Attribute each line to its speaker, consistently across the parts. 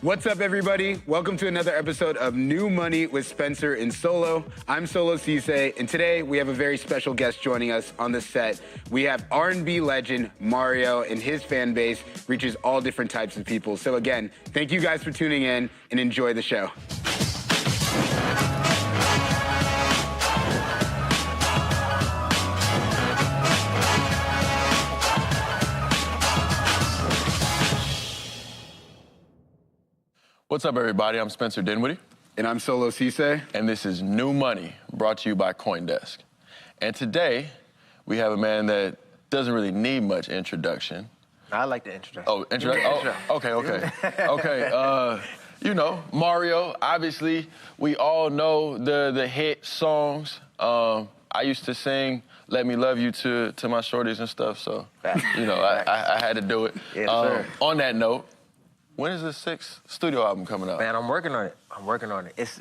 Speaker 1: What's up, everybody? Welcome to another episode of New Money with Spencer and Solo. I'm Solo Ceesay, and today we have a very special guest joining us on the set. We have R&B legend Mario, and his fan base reaches all different types of people. So again, thank you guys for tuning in, and enjoy the show.
Speaker 2: What's up, everybody? I'm Spencer Dinwiddie.
Speaker 1: And I'm Solo Ceesay.
Speaker 2: And this is New Money, brought to you by CoinDesk. And today, we have a man that doesn't really need much introduction.
Speaker 3: I like the introduction.
Speaker 2: Oh, introduction? Oh, okay. Okay, you know, Mario, obviously, we all know the hit songs. I used to sing Let Me Love You to my shorties and stuff, so, you know, I had to do it.
Speaker 3: Yes, sir.
Speaker 2: On that note, when is the 6th studio album coming out?
Speaker 3: Man, I'm working on it.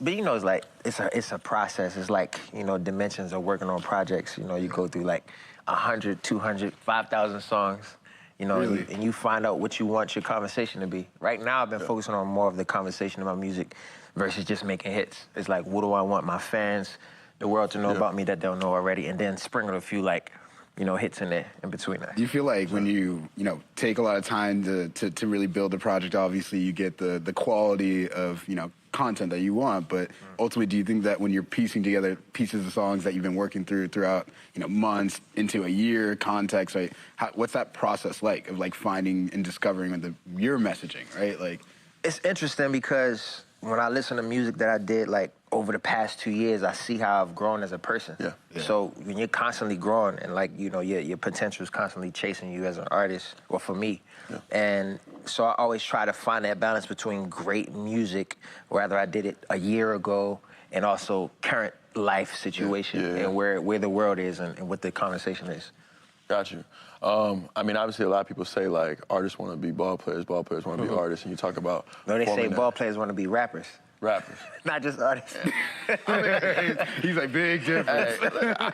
Speaker 3: But you know, it's like, it's a process. It's like, you know, dimensions of working on projects. You know, you go through like 100, 200, 5,000 songs, you know,
Speaker 1: Really?
Speaker 3: and you find out what you want your conversation to be. Right now, I've been focusing on more of the conversation about music versus just making hits. It's like, what do I want my fans, the world to know about me that they'll know already, and then sprinkle a few, like, you know, hits in there, in between that.
Speaker 1: Do you feel like when you take a lot of time to really build a project, obviously you get the quality of, content that you want, but ultimately, do you think that when you're piecing together pieces of songs that you've been working throughout, months into a year, context, right? What's that process like of like finding and discovering your messaging, right? Like,
Speaker 3: it's interesting because when I listen to music that I did like over the past 2 years, I see how I've grown as a person.
Speaker 2: Yeah.
Speaker 3: So when you're constantly growing and like, your potential is constantly chasing you as an artist, or for me. Yeah. And so I always try to find that balance between great music, whether I did it a year ago, and also current life situation and where the world is and what the conversation is.
Speaker 2: Got you. I mean, obviously, a lot of people say, like, artists want to be ball players want to be artists, and you talk about...
Speaker 3: No, they say ball players want to be rappers.
Speaker 2: Rappers.
Speaker 3: Not just artists.
Speaker 1: he's like, big difference.
Speaker 2: I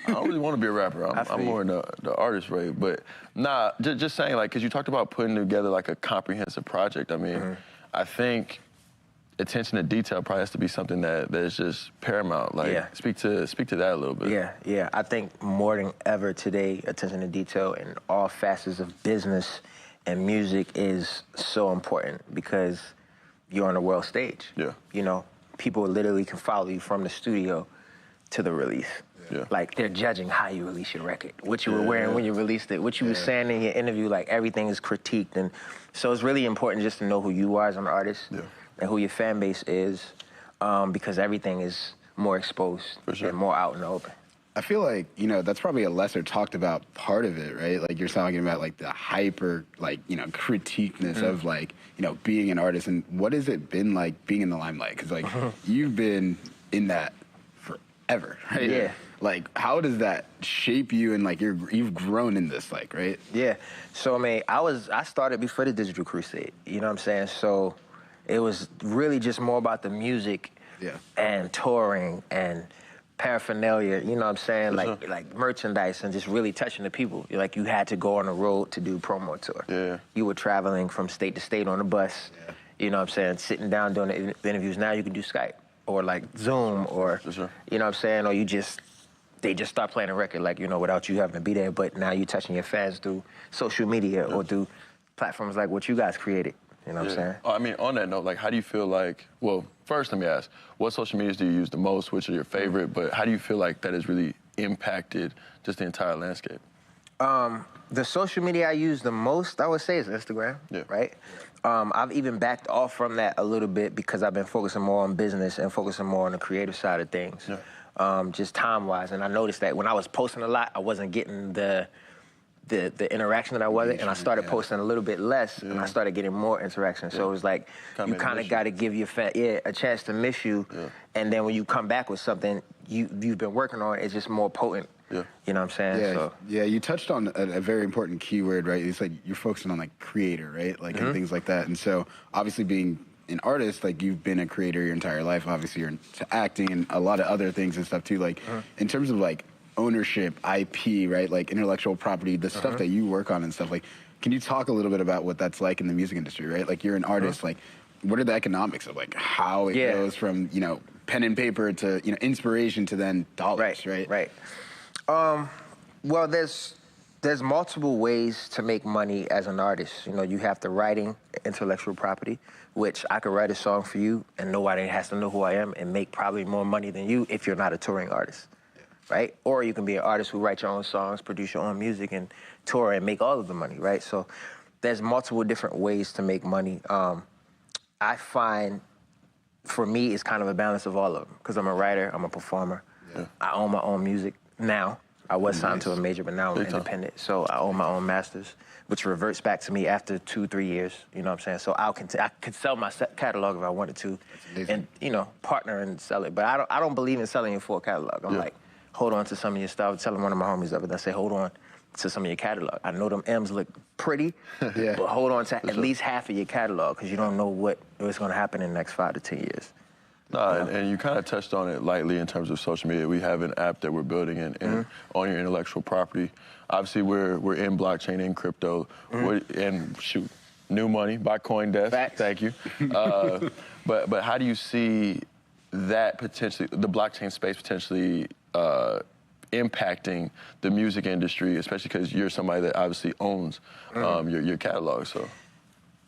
Speaker 2: don't really want to be a rapper. I'm more in the artist rate. But, nah, just saying, like, because you talked about putting together, like, a comprehensive project. I mean, I think attention to detail probably has to be something that is just paramount. Like, speak to that a little bit.
Speaker 3: Yeah. I think more than ever today, attention to detail in all facets of business and music is so important because you're on the world stage. Yeah. People literally can follow you from the studio to the release. Yeah. Like, they're judging how you release your record, what you were wearing when you released it, what you were saying in your interview, like, everything is critiqued. And so it's really important just to know who you are as an artist and who your fan base is, because everything is more exposed and more out in the open.
Speaker 1: I feel like, that's probably a lesser talked about part of it, right? Like, you're talking about, like, the hyper, like, critiqueness of, like, being an artist. And what has it been like being in the limelight? Because, like, you've been in that forever, right?
Speaker 3: Yeah.
Speaker 1: Like, how does that shape you and, like, you've grown in this, like, right?
Speaker 3: Yeah. So, I mean, I started before the Digital Crusade, you know what I'm saying? So it was really just more about the music and touring and paraphernalia, you know what I'm saying? Like merchandise and just really touching the people. Like, you had to go on the road to do promo tour. Yeah. You were traveling from state to state on the bus, you know what I'm saying? Sitting down doing the interviews. Now you can do Skype or like Zoom or, you know what I'm saying? Or they just start playing a record, like, without you having to be there. But now you're touching your fans through social media or through platforms like what you guys created. You know what I'm saying?
Speaker 2: I mean, on that note, like, how do you feel like, well, first let me ask, what social medias do you use the most? Which are your favorite? But how do you feel like that has really impacted just the entire landscape?
Speaker 3: The social media I use the most, I would say, is Instagram, right? I've even backed off from that a little bit because I've been focusing more on business and focusing more on the creative side of things, just time-wise. And I noticed that when I was posting a lot, I wasn't getting the interaction that I wasn't, and I started posting a little bit less, and I started getting more interaction. So it was like, you kind of got to give your fan a chance to miss you, and then when you come back with something you've been working on, it's just more potent. You know what I'm saying?
Speaker 1: Yeah, you touched on a very important keyword, right? It's like you're focusing on, like, creator, right? Like, and things like that. And so, obviously, being an artist, like, you've been a creator your entire life. Obviously, you're into acting and a lot of other things and stuff, too. Like, in terms of, like, ownership, IP, right? Like, intellectual property, the stuff that you work on and stuff, like, Can you talk a little bit about what that's like in the music industry, right? Like, you're an artist, like, what are the economics of, like, how it goes from, you know, pen and paper to, you know, inspiration to then dollars, right?
Speaker 3: Right. Well, there's multiple ways to make money as an artist. You know, you have the writing, intellectual property, which I could write a song for you and nobody has to know who I am and make probably more money than you if you're not a touring artist, right? Or you can be an artist who writes your own songs, produce your own music, and tour and make all of the money, right? So there's multiple different ways to make money. I find, for me, it's kind of a balance of all of them, because I'm a writer, I'm a performer. Yeah. I own my own music now. I was signed to a major, but now I'm independent. So I own my own masters, which reverts back to me after 2-3 years. You know what I'm saying? So I could sell my catalog if I wanted to, and you know, partner and sell it. But I don't believe in selling your full catalog. I'm like, hold on to some of your stuff. I was telling one of my homies of it. I say, hold on to some of your catalog. I know them M's look pretty, but hold on to at least half of your catalog, because you don't know what's going to happen in the next 5 to 10 years.
Speaker 2: No, and you kind of touched on it lightly in terms of social media. We have an app that we're building and on your intellectual property. Obviously, we're in blockchain, in crypto, and shoot, new money by CoinDesk.
Speaker 3: Facts.
Speaker 2: Thank you. But how do you see that potentially, the blockchain space potentially impacting the music industry, especially because you're somebody that obviously owns your catalog, so.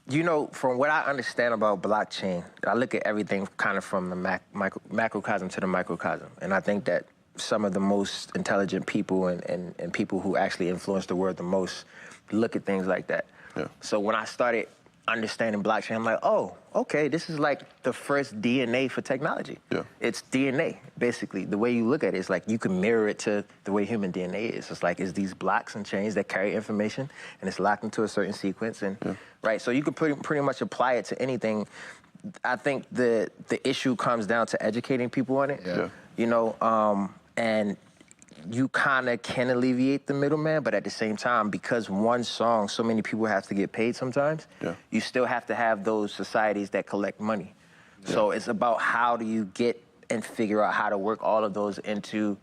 Speaker 3: You know, from what I understand about blockchain, I look at everything kind of from the macrocosm to the microcosm. And I think that some of the most intelligent people and people who actually influence the world the most look at things like that. Yeah. So when I started understanding blockchain, I'm like, oh, okay, this is like the first DNA for technology. Yeah. It's DNA, basically. The way you look at it is like you can mirror it to the way human DNA is. It's like, it's these blocks and chains that carry information, and it's locked into a certain sequence. And right, so you can pretty much apply it to anything. I think the issue comes down to educating people on it. Yeah. You know, and you kind of can alleviate the middleman, but at the same time, because one song, so many people have to get paid sometimes, you still have to have those societies that collect money. So it's about how do you get and figure out how to work all of those into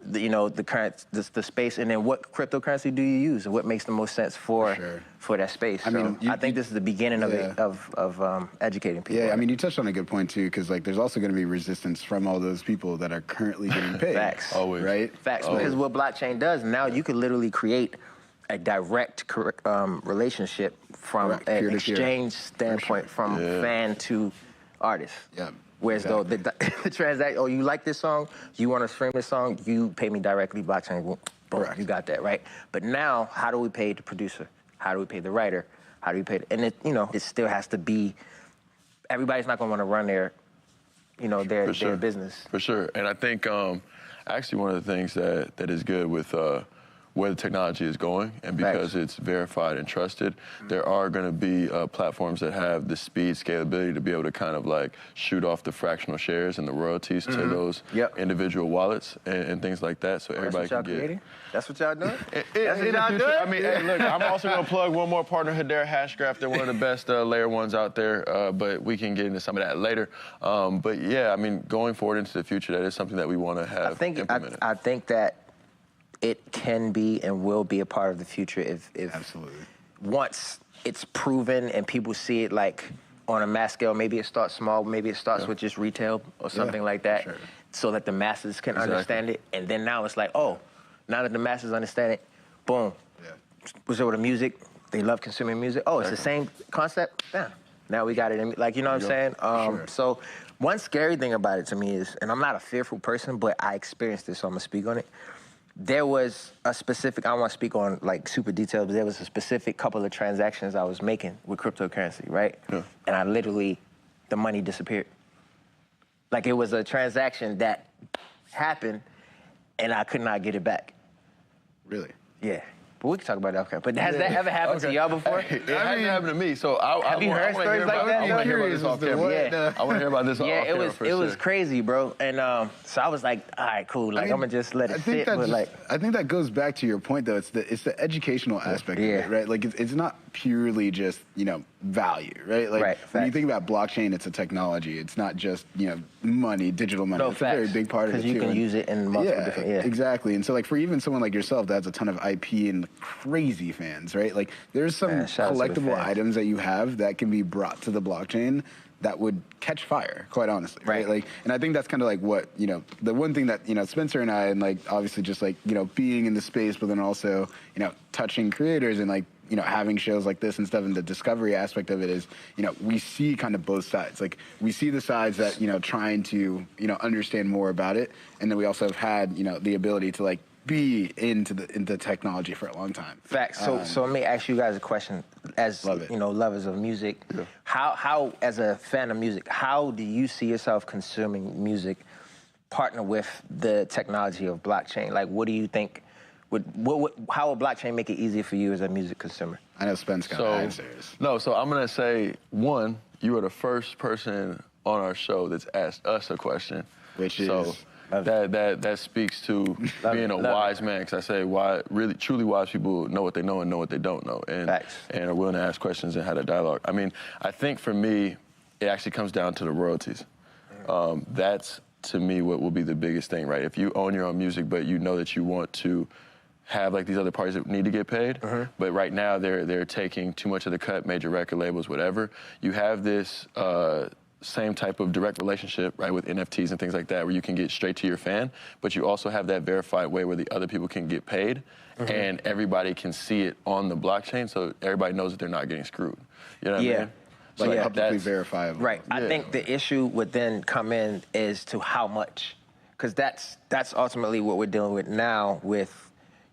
Speaker 3: the, you know, the space, and then what cryptocurrency do you use, and what makes the most sense for that space. I mean, I think this is the beginning of educating people.
Speaker 1: Yeah, I mean, you touched on a good point too, because like there's also going to be resistance from all those people that are currently getting paid.
Speaker 3: Facts.
Speaker 1: Always. Right?
Speaker 3: Facts. Always. Because what blockchain does now, you could literally create a direct relationship from an exchange standpoint, from fan to artist. Yeah. Whereas though the transaction, oh, you like this song, you want to stream this song, you pay me directly, blockchain, boom, you got that, right? But now, how do we pay the producer? How do we pay the writer? How do we pay, and it, you know, it still has to be, everybody's not gonna want to run their, you know, their business.
Speaker 2: For sure, and I think actually one of the things that is good with where the technology is going, and because it's verified and trusted, there are going to be platforms that have the speed, scalability to be able to kind of like shoot off the fractional shares and the royalties to those individual wallets and things like that, so everybody can get.
Speaker 3: That's what y'all doing?
Speaker 2: That's what y'all doing? I mean, hey, look, I'm also going to plug one more partner, Hedera Hashgraph. They're one of the best layer ones out there, but we can get into some of that later. But yeah, I mean, going forward into the future, that is something that we want to have implemented.
Speaker 3: I think that it can be and will be a part of the future if once it's proven and people see it like on a mass scale. Maybe it starts small, maybe it starts with just retail or something like that, so that the masses can understand it. And then now it's like, oh, now that the masses understand it, boom. Was over the music, they love consuming music. Oh, it's the same concept? Damn. Now we got it in, like, you know what I'm saying? So one scary thing about it to me is, and I'm not a fearful person, but I experienced this, so I'm gonna speak on it. There was a specific, I don't want to speak on like super detailed, but there was a specific couple of transactions I was making with cryptocurrency, right? And I literally, the money disappeared. Like, it was a transaction that happened and I could not get it back.
Speaker 1: Really?
Speaker 3: Yeah. But we can talk about that, okay. But has that ever happened to y'all before?
Speaker 2: It hasn't happened to me, so
Speaker 3: have you heard stories like that?
Speaker 2: I want to hear about this off camera. I want to hear about this off camera.
Speaker 3: Yeah, it was crazy, bro. And so I was like, all right, cool. Like, I'm gonna just let it sit. But like,
Speaker 1: I think that goes back to your point, though. It's the educational aspect of it, right? Like, it's not purely just, value, right? Like when you think about blockchain, it's a technology. It's not just, money, digital money.
Speaker 3: No,
Speaker 1: it's a very big part of it too.
Speaker 3: Because you can use it in multiple different,
Speaker 1: exactly. And so like for even someone like yourself that has a ton of IP and crazy fans, right? Like there's some collectible items that you have that can be brought to the blockchain that would catch fire, quite honestly, right? Like, and I think that's kind of like what, the one thing that, Spencer and I, and like, obviously just like, being in the space, but then also, touching creators and like, having shows like this and stuff, and the discovery aspect of it is, we see kind of both sides. Like, we see the sides that, trying to, understand more about it. And then we also have had, the ability to like, be into technology for a long time.
Speaker 3: Facts. So let me ask you guys a question. As lovers of music, how as a fan of music, how do you see yourself consuming music, partner with the technology of blockchain? Like, what do you think? How would blockchain make it easier for you as a music consumer? I know Spence got answers.
Speaker 2: So I'm gonna say, one, you are the first person on our show that's asked us a question,
Speaker 1: which is.
Speaker 2: That speaks to being a wise man, because I say really truly wise people know what they know and know what they don't know, and are willing to ask questions and have a dialogue. I mean, I think for me, it actually comes down to the royalties. That's to me what will be the biggest thing, right? If you own your own music, but you know that you want to have like these other parties that need to get paid, but right now they're taking too much of the cut, major record labels, whatever. You have this. Same type of direct relationship, right, with NFTs and things like that, where you can get straight to your fan, but you also have that verified way where the other people can get paid, and everybody can see it on the blockchain, so everybody knows that they're not getting screwed. You know what I mean?
Speaker 1: So like publicly verifiable.
Speaker 3: Right. I think the issue would then come in is to how much, because that's ultimately what we're dealing with now with,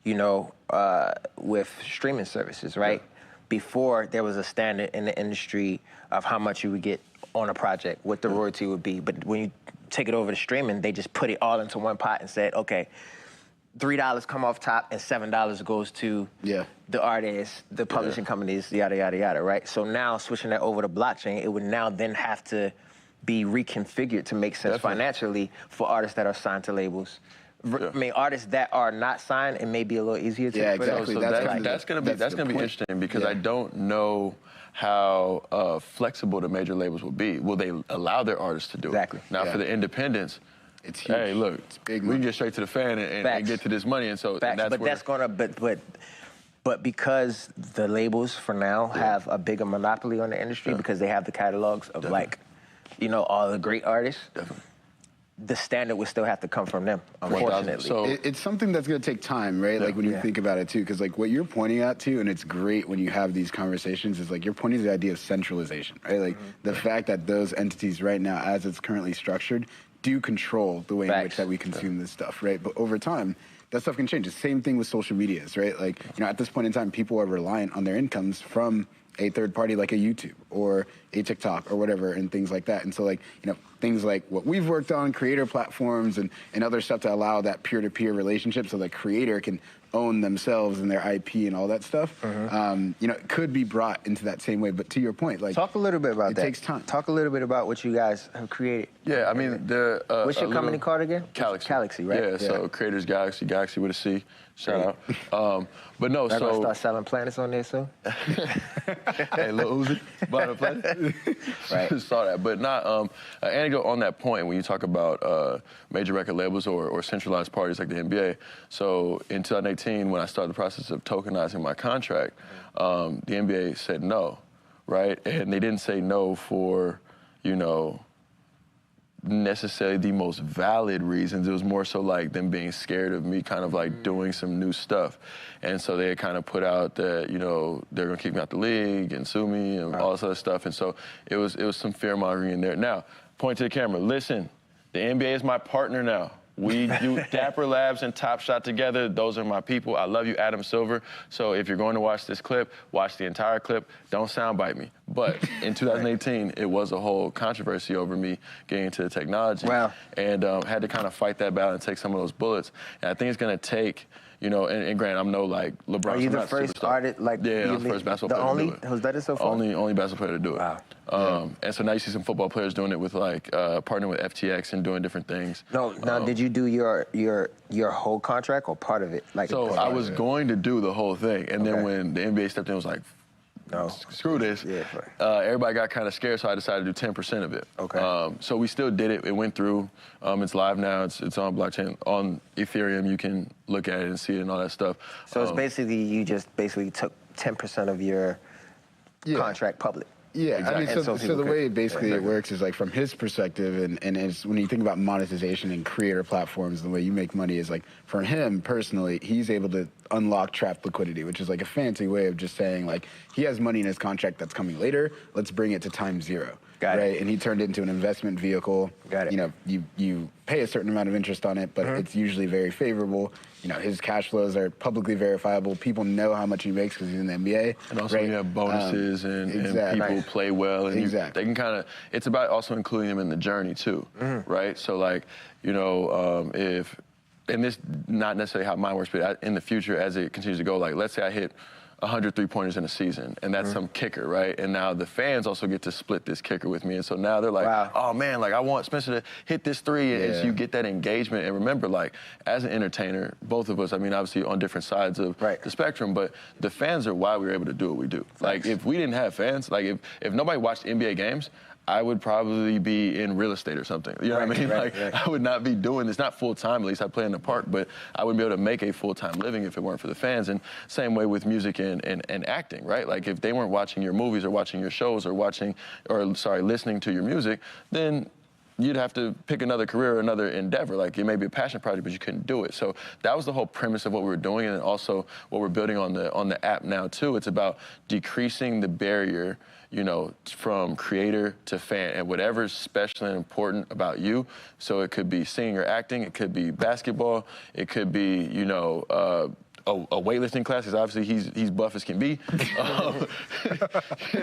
Speaker 3: with streaming services, right? Before there was a standard in the industry of how much you would get on a project, what the royalty would be. But when you take it over to streaming, they just put it all into one pot and said, okay, $3 come off top and $7 goes to the artists, the publishing companies, yada, yada, yada, right? So now switching that over to blockchain, it would now then have to be reconfigured to make sense financially for artists that are signed to labels. I mean, artists that are not signed, it may be a little easier to
Speaker 1: exactly.
Speaker 2: So that's gonna be interesting, because I don't know how flexible the major labels will be. Will they allow their artists to do it? Now, for the independents,
Speaker 1: it's huge.
Speaker 2: Hey, look,
Speaker 1: it's big
Speaker 2: we can get straight to the fan and get to this money, and so and that's
Speaker 3: but because the labels for now have a bigger monopoly on the industry because they have the catalogs of like, all the great artists. The standard would still have to come from them, unfortunately.
Speaker 1: So it's something that's going to take time, right? Like when you think about it too, because like what you're pointing at too, and it's great when you have these conversations, is like you're pointing to the idea of centralization, right? Like the fact that those entities right now, as it's currently structured, do control the way in which that we consume this stuff, right? But over time, that stuff can change. The same thing with social medias, right? Like, at this point in time, people are reliant on their incomes from a third party like a YouTube or a TikTok or whatever, and things like that. And so like, things like what we've worked on, creator platforms and other stuff to allow that peer-to-peer relationship so the creator can own themselves and their IP and all that stuff, it could be brought into that same way. But to your point, like,
Speaker 3: talk a little bit about that.
Speaker 1: It takes time.
Speaker 3: Talk a little bit about what you guys have created.
Speaker 2: Yeah, I mean,
Speaker 3: what's your company called again?
Speaker 2: Galaxy.
Speaker 3: Galaxy, right?
Speaker 2: Yeah, so Creators Galaxy with a C. Shout out. But no,
Speaker 3: They're gonna start selling planets on there soon.
Speaker 2: Hey, Lil Uzi, bought a planet. Right. Saw that, but not. An anecdote on that point when you talk about major record labels or centralized parties like the NBA. So in 2018, when I started the process of tokenizing my contract, the NBA said no, right? And they didn't say no for, necessarily the most valid reasons. It was more so like them being scared of me kind of like doing some new stuff. And so they had kind of put out that, they're gonna kick me out the league and sue me and all this other stuff. And so it was some fear mongering in there. Now, point to the camera, listen, the NBA is my partner now. We do Dapper Labs and Top Shot together. Those are my people. I love you, Adam Silver. So if you're going to watch this clip, watch the entire clip. Don't soundbite me. But in 2018, it was a whole controversy over me getting into the technology.
Speaker 3: Wow.
Speaker 2: And had to kind of fight that battle and take some of those bullets. And I think it's going to take, and granted, I'm no like LeBron.
Speaker 3: Are you the first artist? Like,
Speaker 2: yeah, I'm the first basketball player to do it.
Speaker 3: Who's done it so far?
Speaker 2: Only basketball player to do it.
Speaker 3: Wow.
Speaker 2: And so now you see some football players doing it with like partnering with FTX and doing different things.
Speaker 3: No, now did you do your whole contract or part of it? Like,
Speaker 2: so I was going to do the whole thing, and then when the NBA stepped in, it was like,
Speaker 3: No.
Speaker 2: Screw this.
Speaker 3: Yeah.
Speaker 2: Everybody got kind of scared, so I decided to do 10% of it.
Speaker 3: Okay.
Speaker 2: So we still did it. It went through. It's live now. It's on blockchain. On Ethereum, you can look at it and see it and all that stuff.
Speaker 3: So it's basically, you just basically took 10% of your contract public.
Speaker 1: Yeah,
Speaker 2: exactly.
Speaker 1: I mean, so the way basically it works is like from his perspective, and it's when you think about monetization and creator platforms, the way you make money is like for him personally, he's able to unlock trapped liquidity, which is like a fancy way of just saying like he has money in his contract that's coming later. Let's bring it to time zero.
Speaker 3: Got
Speaker 1: right?
Speaker 3: it.
Speaker 1: And he turned it into an investment vehicle.
Speaker 3: Got it.
Speaker 1: You know, you pay a certain amount of interest on it, but it's usually very favorable. You know, his cash flows are publicly verifiable. People know how much he makes because he's in the NBA.
Speaker 2: And also you have bonuses and people play well. And they can kind of, it's about also including them in the journey too, right? So like, you know, and this not necessarily how mine works, but in the future as it continues to go, like let's say I hit 100 three-pointers in a season, and that's some kicker, right? And now the fans also get to split this kicker with me, and so now they're like, oh man, like I want Spencer to hit this three, and so you get that engagement. And remember, like as an entertainer, both of us, I mean, obviously on different sides of the spectrum, but the fans are why we were able to do what we do. Like if we didn't have fans, like if nobody watched NBA games, I would probably be in real estate or something. You know what I mean? I would not be doing this, not full time, at least I play in the park, but I wouldn't be able to make a full-time living if it weren't for the fans. And same way with music and acting, right? Like if they weren't watching your movies or watching your shows or listening to your music, then you'd have to pick another career or another endeavor. Like it may be a passion project, but you couldn't do it. So that was the whole premise of what we were doing, and also what we're building on the app now too. It's about decreasing the barrier, you know, from creator to fan, and whatever's special and important about you. So it could be singing or acting, it could be basketball, it could be, you know, a weightlifting class, because obviously he's buff as can be. You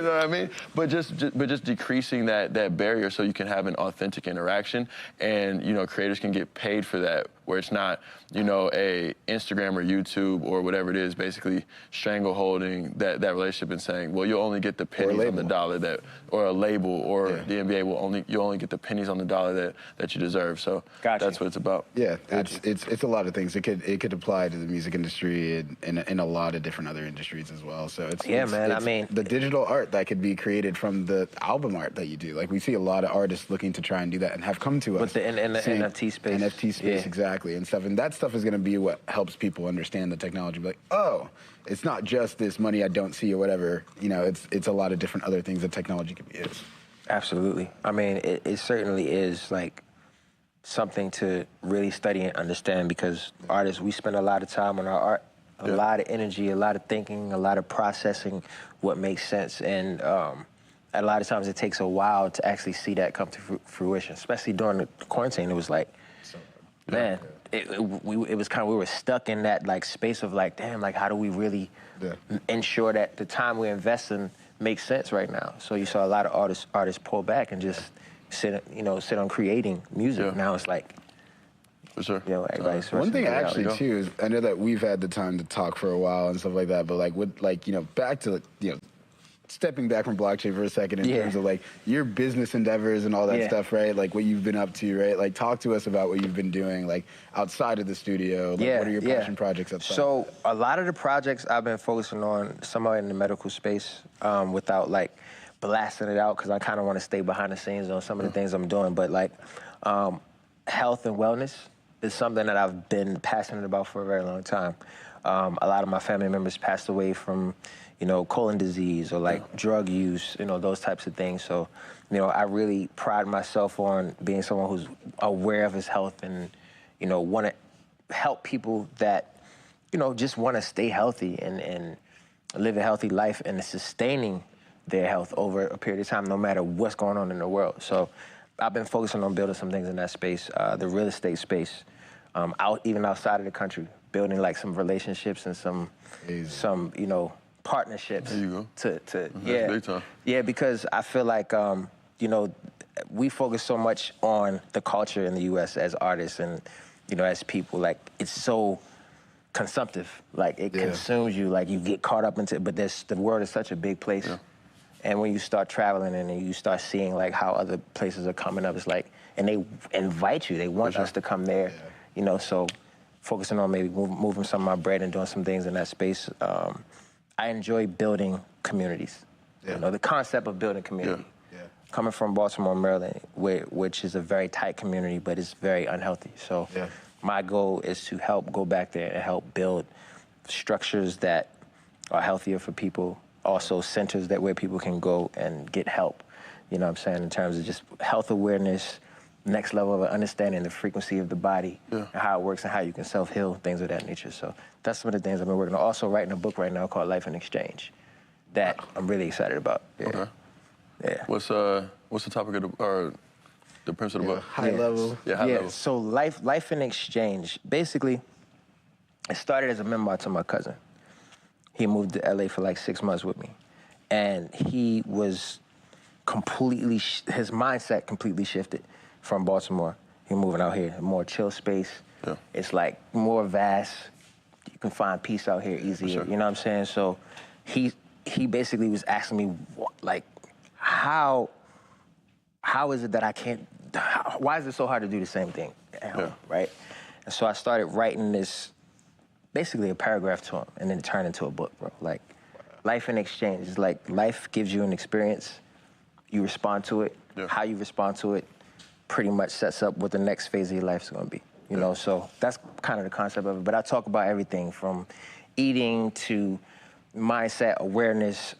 Speaker 2: know what I mean? But just decreasing that barrier so you can have an authentic interaction, and you know, creators can get paid for that, where it's not, you know, a Instagram or YouTube or whatever it is, basically strangleholding that relationship and saying, well, you'll only get the pennies on the dollar or a label, or the NBA you'll only get the pennies on the dollar that you deserve. So that's what it's about.
Speaker 1: Yeah, it's a lot of things. It could apply to the music industry and a lot of different other industries as well. So it's
Speaker 3: I mean,
Speaker 1: the digital art that could be created from the album art that you do. Like we see a lot of artists looking to try and do that and have come to us.
Speaker 3: With the NFT space.
Speaker 1: NFT space, exactly, and stuff. And that stuff is going to be what helps people understand the technology. Like, oh, it's not just this money I don't see or whatever. You know, it's a lot of different other things that technology can be used. Absolutely.
Speaker 3: I mean, it certainly is like something to really study and understand, because artists, we spend a lot of time on our art, a lot of energy, a lot of thinking, a lot of processing what makes sense. And a lot of times it takes a while to actually see that come to fruition, especially during the quarantine. It was like, man, it was kind of, we were stuck in that like space of like, damn, like how do we really ensure that the time we're investing makes sense right now? So you saw a lot of artists pull back and just sit on creating music. Now it's like,
Speaker 2: for sure.
Speaker 3: You know, everybody's
Speaker 1: one thing actually too is, I know that we've had the time to talk for a while and stuff like that, but like with like, you know, back to, you know, stepping back from blockchain for a second in terms of like your business endeavors and all that stuff, right? Like what you've been up to, right? Like talk to us about what you've been doing like outside of the studio. Like, what are your passion projects outside?
Speaker 3: So a lot of the projects I've been focusing on, some are in the medical space, without like blasting it out, because I kind of want to stay behind the scenes on some of the things I'm doing. But like health and wellness is something that I've been passionate about for a very long time. A lot of my family members passed away from, you know, colon disease or like drug use, you know, those types of things. So, you know, I really pride myself on being someone who's aware of his health and, you know, want to help people that, you know, just want to stay healthy and live a healthy life and sustaining their health over a period of time, no matter what's going on in the world. So I've been focusing on building some things in that space, the real estate space, even outside of the country, building like some relationships and some, you know, partnerships.
Speaker 2: There you go.
Speaker 3: Yeah, because I feel like, you know, we focus so much on the culture in the U.S. as artists and, you know, as people. Like, it's so consumptive. Like, it consumes you. Like, you get caught up into it. But the world is such a big place. And when you start traveling and you start seeing, like, how other places are coming up, it's like, and they invite you. They want us to come there, you know, so focusing on maybe moving some of my bread and doing some things in that space. I enjoy building communities.
Speaker 1: Yeah.
Speaker 3: You know, the concept of building community.
Speaker 1: Yeah.
Speaker 3: Coming from Baltimore, Maryland, which is a very tight community, but it's very unhealthy. So my goal is to help go back there and help build structures that are healthier for people, also centers where people can go and get help, you know what I'm saying, in terms of just health awareness, next level of understanding the frequency of the body, and how it works and how you can self-heal, things of that nature. So that's some of the things I've been working on. Also writing a book right now called Life in Exchange that I'm really excited about. Yeah.
Speaker 2: Okay.
Speaker 3: Yeah.
Speaker 2: What's the topic of the premise of the book?
Speaker 1: High level.
Speaker 2: Yeah, high level.
Speaker 3: So Life in Exchange, basically, it started as a memoir to my cousin. He moved to LA for like 6 months with me. And he was completely, his mindset completely shifted from Baltimore. He moving out here, a more chill space. Yeah. It's like more vast. You can find peace out here easier, you know what I'm saying? So he basically was asking me, like, how is it that I can't, why is it so hard to do the same thing at home, right? And so I started writing this, basically a paragraph to him, and then it turned into a book, bro. Like, Life in Exchange is like, life gives you an experience, you respond to it, how you respond to it pretty much sets up what the next phase of your life is gonna be, you know? So that's kind of the concept of it, but I talk about everything from eating to mindset, awareness,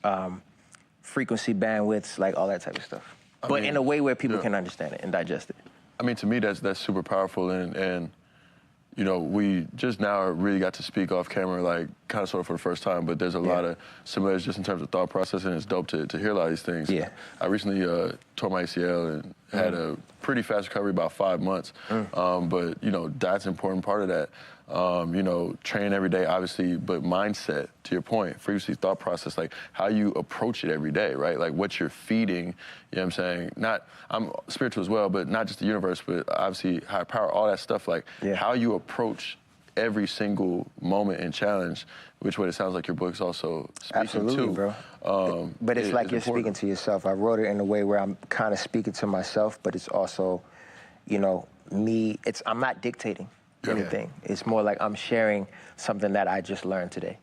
Speaker 3: frequency, bandwidths, like all that type of stuff. But in a way where people can understand it and digest it.
Speaker 2: I mean, to me, that's super powerful, and you know, we just now really got to speak off camera, like, kind of sort of for the first time, but there's a lot of similarities just in terms of thought process, and it's dope to hear a lot of these things. Yeah. I recently tore my ACL and had a pretty fast recovery, about 5 months. But, you know, diet's an important part of that. You know, training every day, obviously, but mindset, to your point, frequency, thought process, like how you approach it every day, right? Like what you're feeding, you know what I'm saying? I'm spiritual as well, but not just the universe, but obviously higher power, all that stuff, like how you approach every single moment and challenge, which what it sounds like your book's also speaking to.
Speaker 3: Bro. But it's like you're speaking to yourself. I wrote it in a way where I'm kind of speaking to myself, but it's also, you know, me, I'm not dictating anything. It's more like I'm sharing something that I just learned today.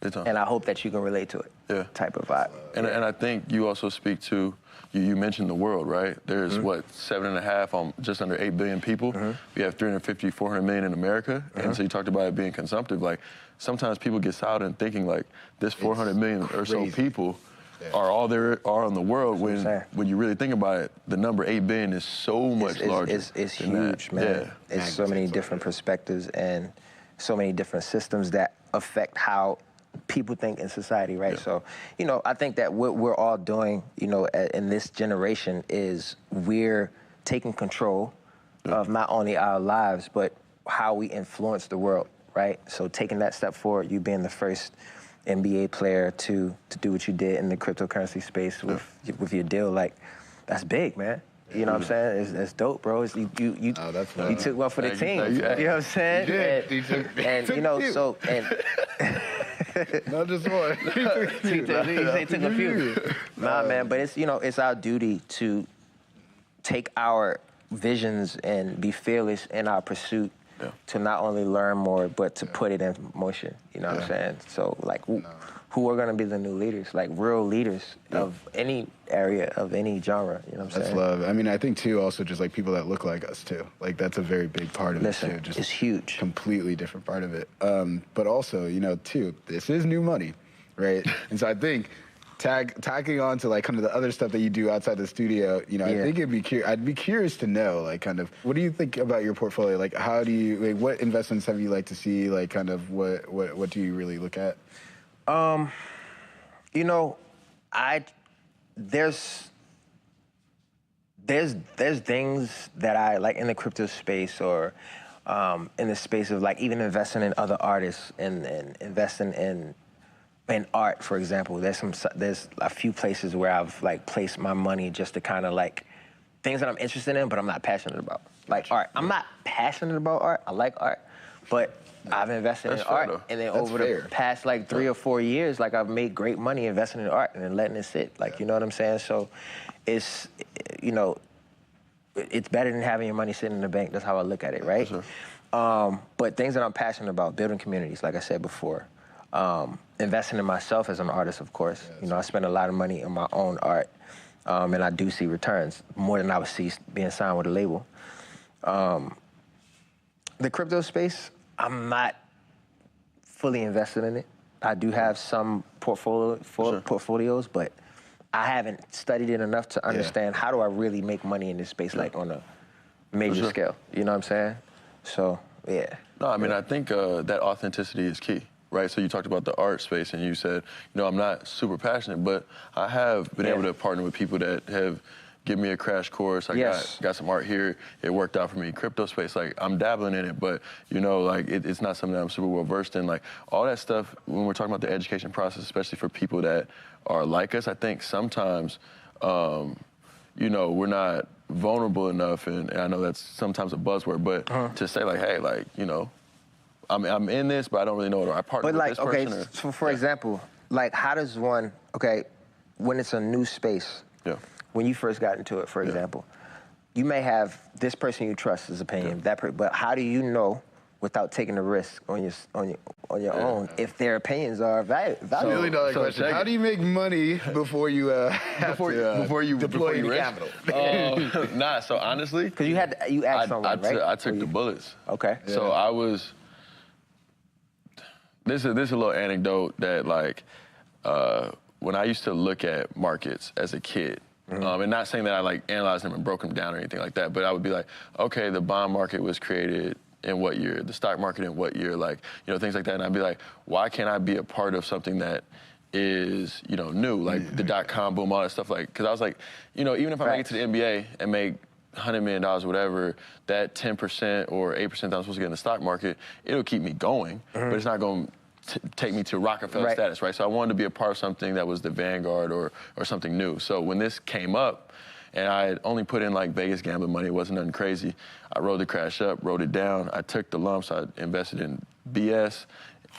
Speaker 3: And I hope that you can relate to it, type of vibe.
Speaker 2: And I think you also speak to, you mentioned the world, right? There's what, 7.5, just under 8 billion people. We have 350, 400 million in America. And so you talked about it being consumptive. Like, sometimes people get silent and thinking like this 400 million or so people are all there are in the world, when you really think about it, the number 8 billion is so much larger.
Speaker 3: It's huge, man. It's so many different perspectives and so many different systems that affect how people think in society, right? So, you know, I think that what we're all doing, you know, in this generation is we're taking control of not only our lives, but how we influence the world, right? So taking that step forward, you being the first NBA player to do what you did in the cryptocurrency space with your deal, like, that's big, man. You know what I'm saying? It's dope, bro. You took one for the team. You know what I'm saying? And you know, so
Speaker 1: not just one.
Speaker 3: He took a few. Nah, man, but it's, you know, it's our duty to take our visions and be fearless in our pursuit to not only learn more, but to put it in motion. You know what I'm saying? So, like, who are going to be the new leaders? Like, real leaders of any area, of any genre. You know what I'm saying?
Speaker 1: That's love. I mean, I think, too, also just, like, people that look like us, too. Like, that's a very big part of it, too. Just
Speaker 3: it's huge.
Speaker 1: Completely different part of it. But also, you know, too, this is new money, right? And so I think tacking on to, like, kind of the other stuff that you do outside the studio, you know, I think I'd be curious to know, like, kind of, what do you think about your portfolio? Like, how do you, like, what investments have you like to see? Like, kind of, what do you really look at?
Speaker 3: You know, there's things that I like in the crypto space, or in the space of, like, even investing in other artists and investing in art, for example. There's a few places where I've, like, placed my money just to kind of, like, things that I'm interested in but I'm not passionate about. Like art. I'm not passionate about art. I like art, but I've invested in art, and then over the past, like, 3 or 4 years, like, I've made great money investing in art and then letting it sit. Like, you know what I'm saying? So it's, you know, it's better than having your money sitting in the bank. That's how I look at it, right? But things that I'm passionate about, building communities, like I said before, investing in myself as an artist, of course. You know, I spend a lot of money on my own art, and I do see returns more than I would see being signed with a label. The crypto space, I'm not fully invested in it. I do have some portfolios, but I haven't studied it enough to understand how do I really make money in this space, like on a major scale. You know what I'm saying? So, yeah.
Speaker 2: No, I mean, I think that authenticity is key, right? So you talked about the art space, and you said, you know, I'm not super passionate, but I have been able to partner with people that have given me a crash course. I got some art here. It worked out for me. Crypto space, like, I'm dabbling in it, but, you know, like, it's not something that I'm super well versed in. Like, all that stuff, when we're talking about the education process, especially for people that are like us, I think sometimes, you know, we're not vulnerable enough, and I know that's sometimes a buzzword, but to say, like, hey, like, you know, I'm in this, but I don't really know what I partner with this person. But,
Speaker 3: like, so for example, like, how does one, when it's a new space, when you first got into it, for example, you may have this person you trust's opinion, but how do you know, without taking the risk on your own, if their opinions are valuable?
Speaker 1: $1 million question. How do you make money before you
Speaker 2: before you
Speaker 1: deploy
Speaker 2: your
Speaker 1: capital?
Speaker 2: Nah, so honestly,
Speaker 3: because you asked someone, right?
Speaker 2: I took the bullets.
Speaker 3: Okay.
Speaker 2: So I was. This is a little anecdote that, like, when I used to look at markets as a kid, and not saying that I, like, analyzed them and broke them down or anything like that, but I would be like, okay, the bond market was created in what year, the stock market in what year, like, you know, things like that. And I'd be like, why can't I be a part of something that is, you know, new, like the .com boom, all that stuff, like, because I was like, you know, even if I make it to the NBA and make $100 million, whatever, that 10% or 8% that I'm supposed to get in the stock market, it'll keep me going, but it's not going to take me to Rockefeller status, right? So I wanted to be a part of something that was the vanguard or something new. So when this came up, and I had only put in, like, Vegas gambling money, it wasn't nothing crazy, I rode the crash up, rode it down, I took the lumps, I invested in BS,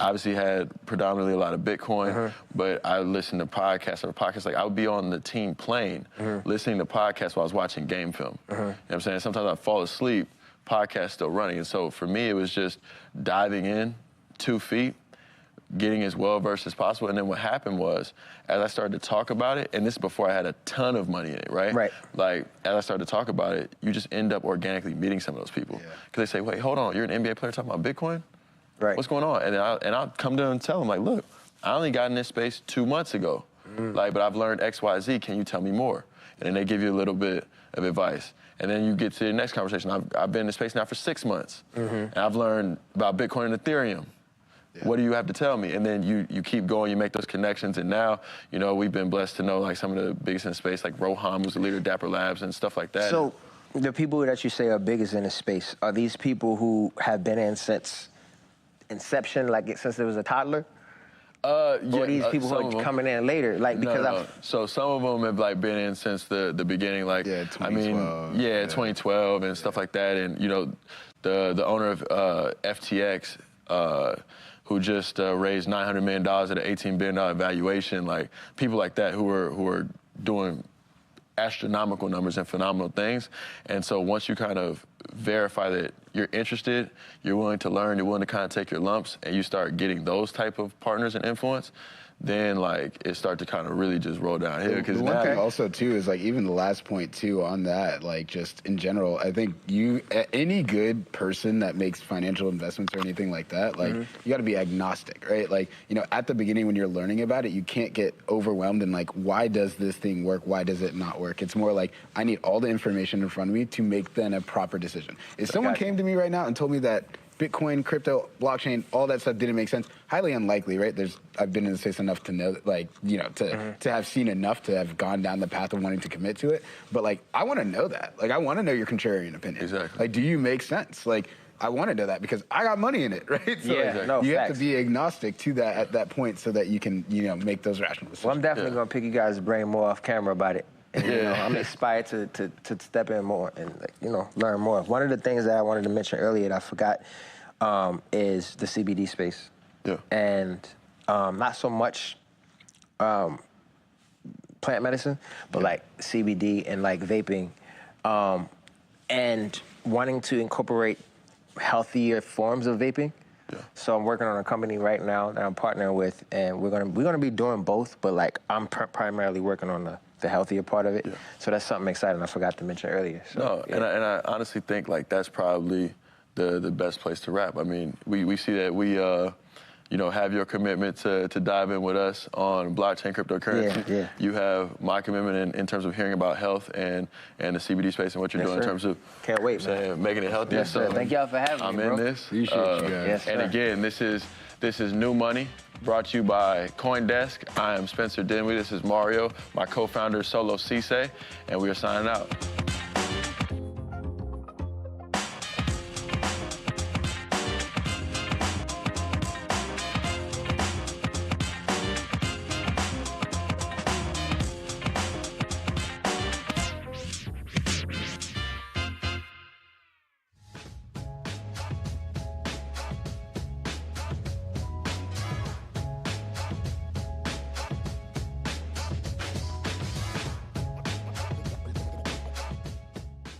Speaker 2: obviously had predominantly a lot of Bitcoin, but I listened to podcasts after podcasts. Like, I would be on the team plane listening to podcasts while I was watching game film. You know what I'm saying? Sometimes I'd fall asleep, podcast still running. And so for me, it was just diving in 2 feet, getting as well versed as possible. And then what happened was, as I started to talk about it, and this is before I had a ton of money in it, right? Like, as I started to talk about it, you just end up organically meeting some of those people. Because they say, wait, hold on, you're an NBA player talking about Bitcoin? What's going on? And I'll come to them and tell them, like, look, I only got in this space 2 months ago. Like, but I've learned X, Y, Z, can you tell me more? And then they give you a little bit of advice. And then you get to the next conversation. I've been in this space now for 6 months. And I've learned about Bitcoin and Ethereum. What do you have to tell me? And then you keep going, you make those connections, and now, you know, we've been blessed to know, like, some of the biggest in the space, like Rohan, who's the leader of Dapper Labs and stuff like that.
Speaker 3: So the people that you say are biggest in the space, are these people who have been in since inception, like since there was a toddler? Or these people who are coming in later? Like, because
Speaker 2: So some of them have, like, been in since the beginning, like,
Speaker 1: 2012.
Speaker 2: 2012 and stuff like that. And, you know, the owner of FTX, who just raised $900 million at an $18 billion valuation, like, people like that who are doing astronomical numbers and phenomenal things. And so once you kind of verify that you're interested, you're willing to learn, you're willing to kind of take your lumps, and you start getting those type of partners and influence, then, like, it starts to kind of really just roll downhill.
Speaker 1: Because one thing also, too, is, like, even the last point, too, on that, like, just in general, I think any good person that makes financial investments or anything like that, like, you got to be agnostic, right? Like, you know, at the beginning when you're learning about it, you can't get overwhelmed and, like, why does this thing work? Why does it not work? It's more like, I need all the information in front of me to make then a proper decision. If someone came to me right now and told me that Bitcoin, crypto, blockchain, all that stuff didn't make sense, highly unlikely, right? I've been in the space enough to know, like, you know, to have seen enough to have gone down the path of wanting to commit to it. But, like, I want to know that. Like, I want to know your contrarian opinion.
Speaker 2: Exactly.
Speaker 1: Like, do you make sense? Like, I want to know that because I got money in it, right? So you have to be agnostic to that at that point so that you can, you know, make those rational decisions.
Speaker 3: Well, I'm definitely going to pick you guys' brain more off camera about it. And, you know, I'm inspired to step in more and, like, you know, learn more. One of the things that I wanted to mention earlier that I forgot is the CBD space. And not so much plant medicine, but like CBD and like vaping, and wanting to incorporate healthier forms of vaping. So I'm working on a company right now that I'm partnering with, and we're gonna be doing both, but like I'm primarily working on the healthier part of it. Yeah. So that's something exciting I forgot to mention earlier. So,
Speaker 2: no, and I honestly think like that's probably the best place to rap. I mean, we see that we have your commitment to dive in with us on blockchain cryptocurrency.
Speaker 3: Yeah.
Speaker 2: You have my commitment in terms of hearing about health and the CBD space and what you're doing in terms of
Speaker 3: can't wait, man.
Speaker 2: Making it healthier.
Speaker 3: Yes,
Speaker 2: so
Speaker 3: thank y'all for having me,
Speaker 2: I'm
Speaker 3: bro.
Speaker 2: in this.
Speaker 1: Appreciate you guys.
Speaker 3: Yes,
Speaker 2: and again, this is New Money, brought to you by CoinDesk. I am Spencer Dinwiddie. This is Mario, my co-founder Solo Cisse, and we are signing out.